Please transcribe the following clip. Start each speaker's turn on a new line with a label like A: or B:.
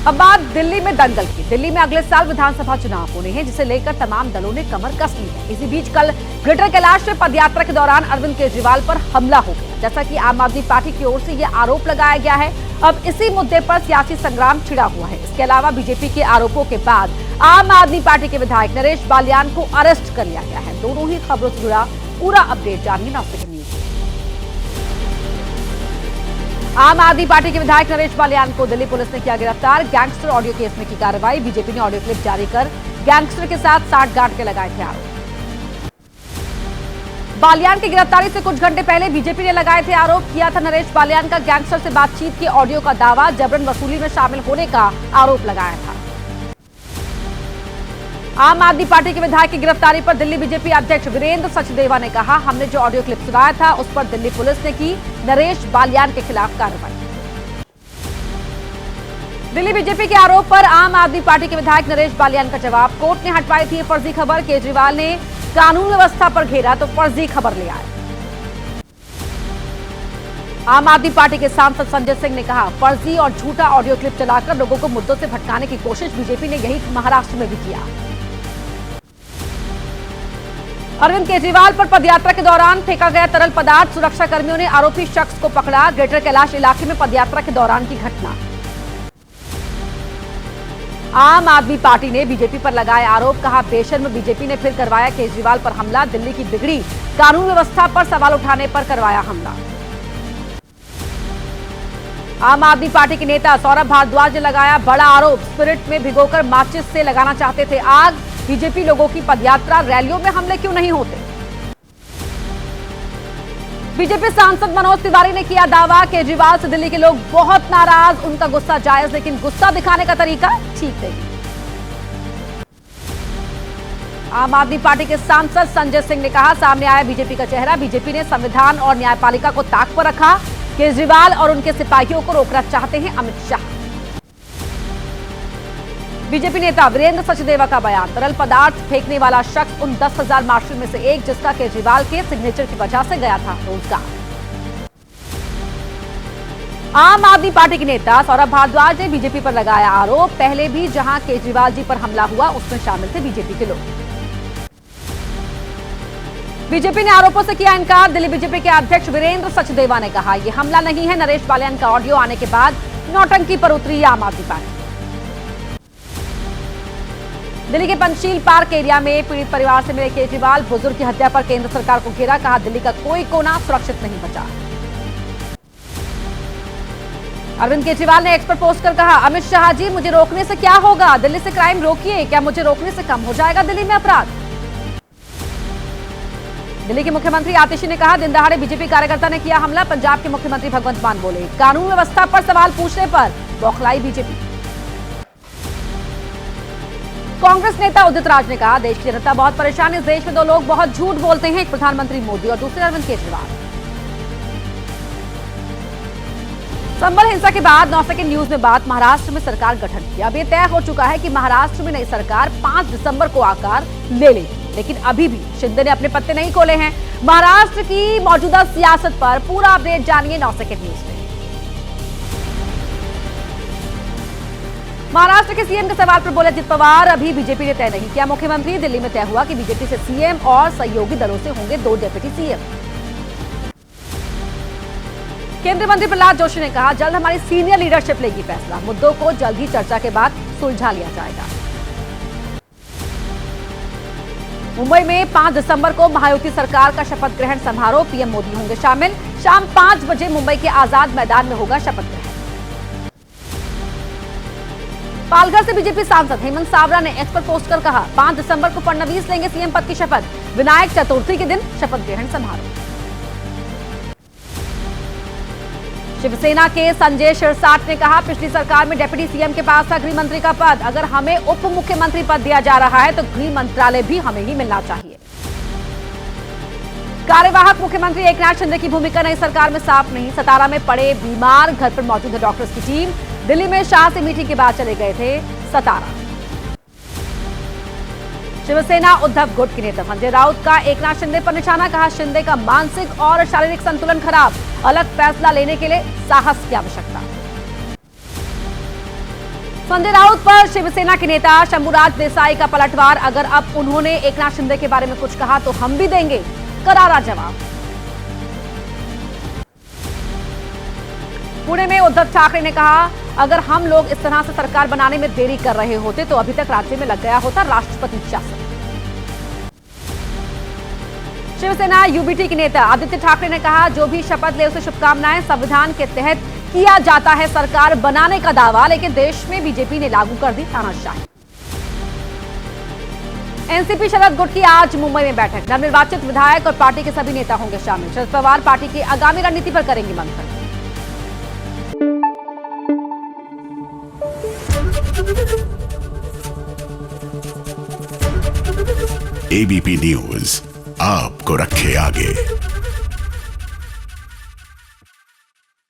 A: अब बात दिल्ली में दंगल की। दिल्ली में अगले साल विधानसभा चुनाव होने हैं, जिसे लेकर तमाम दलों ने कमर कस ली है। इसी बीच कल ग्रेटर कैलाश में पदयात्रा के दौरान अरविंद केजरीवाल पर हमला हो गया, जैसा कि आम आदमी पार्टी की ओर से यह आरोप लगाया गया है। अब इसी मुद्दे पर सियासी संग्राम छिड़ा हुआ है। इसके अलावा बीजेपी के आरोपों के बाद आम आदमी पार्टी के विधायक नरेश बालियान को अरेस्ट कर लिया गया है। दोनों ही खबरों से जुड़ा पूरा अपडेट जानिए नौसेकंड न्यूज। आम आदमी पार्टी के विधायक नरेश बालियान को दिल्ली पुलिस ने किया गिरफ्तार। गैंगस्टर ऑडियो केस में की कार्रवाई। बीजेपी ने ऑडियो क्लिप जारी कर गैंगस्टर के साथ साठगांठ के लगाए थे आरोप। बालियान की गिरफ्तारी से कुछ घंटे पहले बीजेपी ने लगाए थे आरोप। किया था नरेश बालियान का गैंगस्टर से बातचीत के ऑडियो का दावा। जबरन वसूली में शामिल होने का आरोप लगाया था। आम आदमी पार्टी के विधायक की गिरफ्तारी पर दिल्ली बीजेपी अध्यक्ष वीरेंद्र सचदेवा ने कहा, हमने जो ऑडियो क्लिप सुनाया था उस पर दिल्ली पुलिस ने की नरेश बालियान के खिलाफ कार्रवाई। दिल्ली बीजेपी के आरोप पर आम आदमी पार्टी के विधायक नरेश बालियान का जवाब। कोर्ट ने हटवाई थी फर्जी खबर। केजरीवाल ने कानून व्यवस्था पर घेरा तो फर्जी खबर ले आए। आम आदमी पार्टी के सांसद संजय सिंह ने कहा, फर्जी और झूठा ऑडियो क्लिप चलाकर लोगों को मुद्दों से भटकाने की कोशिश बीजेपी ने यही महाराष्ट्र में भी किया। अरविंद केजरीवाल पर पदयात्रा के दौरान फेंका गया तरल पदार्थ। सुरक्षा कर्मियों ने आरोपी शख्स को पकड़ा। ग्रेटर कैलाश इलाके में पदयात्रा के दौरान की घटना। आम आदमी पार्टी ने बीजेपी पर लगाए आरोप। कहा, बेशर्म बीजेपी ने फिर करवाया केजरीवाल पर हमला। दिल्ली की बिगड़ी कानून व्यवस्था पर सवाल उठाने पर करवाया हमला। आम आदमी पार्टी के नेता सौरभ भारद्वाज ने लगाया बड़ा आरोप। स्पिरिट में भिगोकर माचिस से लगाना चाहते थे आग। बीजेपी लोगों की पदयात्रा रैलियों में हमले क्यों नहीं होते। बीजेपी सांसद मनोज तिवारी ने किया दावा, केजरीवाल से दिल्ली के लोग बहुत नाराज। उनका गुस्सा जायज, लेकिन गुस्सा दिखाने का तरीका ठीक नहीं। आम आदमी पार्टी के सांसद संजय सिंह ने कहा, सामने आया बीजेपी का चेहरा। बीजेपी ने संविधान और न्यायपालिका को ताक पर रखा। केजरीवाल और उनके सिपाहियों को रोकना चाहते हैं अमित शाह। बीजेपी नेता वीरेंद्र सचदेवा का बयान, तरल पदार्थ फेंकने वाला शख्स उन 10,000 मार्शल में से एक जिसका केजरीवाल के सिग्नेचर की वजह से गया था रोजगार। आम आदमी पार्टी के नेता सौरभ भारद्वाज ने बीजेपी पर लगाया आरोप। पहले भी जहां केजरीवाल जी पर हमला हुआ उसमें शामिल थे बीजेपी के लोग। बीजेपी ने आरोपों से किया इनकार। दिल्ली बीजेपी के अध्यक्ष वीरेंद्र सचदेवा ने कहा, यह हमला नहीं है। नरेश बालियान का ऑडियो आने के बाद नौटंकी पर उतरी आम आदमी पार्टी। दिल्ली के पंचशील पार्क एरिया में पीड़ित परिवार से मिले केजरीवाल। बुजुर्ग की हत्या पर केंद्र सरकार को घेरा। कहा, दिल्ली का कोई कोना सुरक्षित नहीं बचा। अरविंद केजरीवाल ने एक्स पर पोस्ट कर कहा, अमित शाह जी, मुझे रोकने से क्या होगा। दिल्ली से क्राइम रोकिए। क्या मुझे रोकने से कम हो जाएगा दिल्ली में अपराध। दिल्ली के मुख्यमंत्री आतिशी ने कहा, दिन दहाड़े बीजेपी कार्यकर्ता ने किया हमला। पंजाब के मुख्यमंत्री भगवंत मान बोले, कानून व्यवस्था पर सवाल पूछने पर बौखलाई बीजेपी। कांग्रेस नेता उदित राज ने कहा, देश की जनता बहुत परेशान है। इस देश में दो लोग बहुत झूठ बोलते हैं, एक प्रधानमंत्री मोदी और दूसरे अरविंद केजरीवाल। संभल हिंसा के बाद नौसेकंड न्यूज में बात, महाराष्ट्र में सरकार गठन की। अब यह तय हो चुका है कि महाराष्ट्र में नई सरकार 5 दिसंबर को आकार ले लेगी, लेकिन अभी भी शिंदे ने अपने पत्ते नहीं खोले हैं। महाराष्ट्र की मौजूदा सियासत पर पूरा अपडेट जानिए नौसेकंड न्यूज में। महाराष्ट्र के सीएम के सवाल पर बोले अजित पवार, अभी बीजेपी ने तय नहीं किया मुख्यमंत्री। दिल्ली में तय हुआ कि बीजेपी से सीएम और सहयोगी दलों से होंगे 2 डिप्टी सीएम। केंद्रीय मंत्री प्रहलाद जोशी ने कहा, जल्द हमारी सीनियर लीडरशिप लेगी फैसला। मुद्दों को जल्द ही चर्चा के बाद सुलझा लिया जाएगा। मुंबई में 5 दिसंबर को महायुति सरकार का शपथ ग्रहण समारोह। पीएम मोदी होंगे शामिल। शाम 5 बजे मुंबई के आजाद मैदान में होगा शपथ ग्रहण। पालघर से बीजेपी सांसद हेमंत सावरा ने एक्स पर पोस्ट कर कहा, 5 दिसंबर को फडणवीस लेंगे सीएम पद की शपथ। विनायक चतुर्थी के दिन शपथ ग्रहण समारोह। शिवसेना के संजय शिरसाट ने कहा, पिछली सरकार में डिप्टी सीएम के पास था गृह मंत्री का पद। अगर हमें उप मुख्यमंत्री पद दिया जा रहा है तो गृह मंत्रालय भी हमें ही मिलना चाहिए। कार्यवाहक मुख्यमंत्री एकनाथ शिंदे की भूमिका नई सरकार में साफ नहीं। सतारा में पड़े बीमार, घर पर मौजूद है डॉक्टर्स की टीम। दिल्ली में शाह से मीटिंग के बाद चले गए थे सतारा। शिवसेना उद्धव गुट के नेता संजय राउत का एकनाथ शिंदे पर निशाना। कहा, शिंदे का मानसिक और शारीरिक संतुलन खराब। अलग फैसला लेने के लिए साहस की आवश्यकता। संजय राउत पर शिवसेना के नेता शंभुराज देसाई का पलटवार। अगर अब उन्होंने एकनाथ शिंदे के बारे में कुछ कहा तो हम भी देंगे करारा जवाब। पुणे में उद्धव ठाकरे ने कहा, अगर हम लोग इस तरह से सरकार बनाने में देरी कर रहे होते तो अभी तक राज्य में लग गया होता राष्ट्रपति शासन। शिवसेना यूबीटी के नेता आदित्य ठाकरे ने कहा, जो भी शपथ ले उसे शुभकामनाएं। संविधान के तहत किया जाता है सरकार बनाने का दावा, लेकिन देश में बीजेपी ने लागू कर दी तानाशाही। एनसीपी शरद गुट की आज मुंबई में बैठक। नवनिर्वाचित विधायक और पार्टी के सभी नेता होंगे शामिल। शरद पवार पार्टी की आगामी रणनीति पर करेंगे मंथन।
B: एबीपी न्यूज आपको रखे आगे।